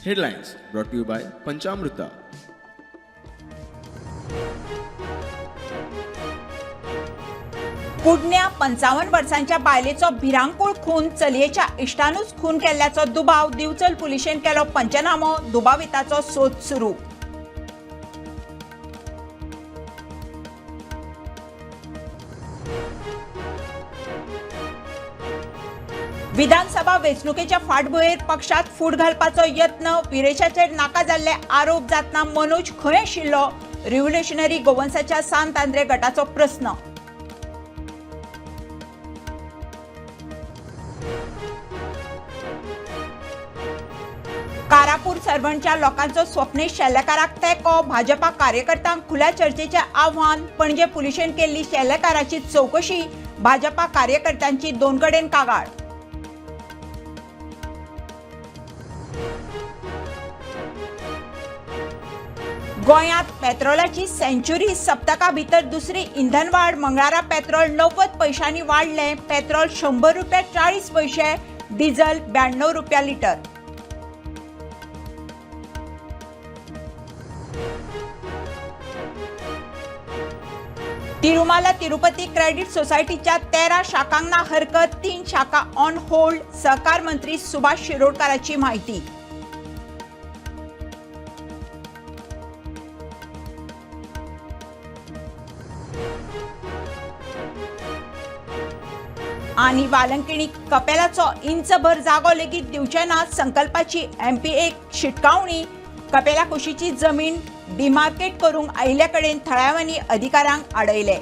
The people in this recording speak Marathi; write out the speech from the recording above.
Headlines brought to you by Panchamrita. पुढण्या 55 वर्सांच्या बायलेचो भिरांकूळ खून चलयेच्या इश्टानूच खून केल्ल्याचो दुबाव दिवचल पुलिशेन केलो पंचनामो दुबाविताचो सोद सुरू. विधानसभा वेंचणुकेच्या फाटभुंयेर पक्षात फूट घालपाचो यत्न विरेशाचेर नाका जाल्ले आरोप जातना मनोज खंय आशिल्लो रिव्होल्युशनरी गोवन्साच्या सांत आंद्रे गटाचो प्रस्न. कारापूर सर्वणच्या लोकांचो स्वप्नेश शेल्लेकाराक तेंको भाजपा कार्यकर्त्यांक खुल्या चर्चेचे आव्हान. पणजे पुलिशेन केल्ली शेल्लेकाराची चौकशी भाजपा कार्यकर्त्यांची दोन कडेन कागाळ. गोंयांत पेट्रोलाची सेंच्युरी सप्तका भितर दुसरी इंधन वाड. मंगळारा पेट्रोल 90 पैशांनी वाडले. पेट्रोल 100 रुपया 40 पैसे, डिझेल 92 रुपया लिटर. तिरुमाला तिरुपती क्रेडिट सोसायटीच्या 13 शाखांना हरकत, 3 शाखा ऑन होल्ड. सहकार मंत्री सुभाष शिरोडकरांची माहिती. आणि वालंकिणी कपेलाचो इंचभर जागो लेगीत दिवचे ना संकल्पाची MP1 शिटकावणी. कपेला कुशीची जमीन डिमार्केट करूंक आयिल्ले कडेन थळाव्यांनी अधिकाऱ्यांक आडयले.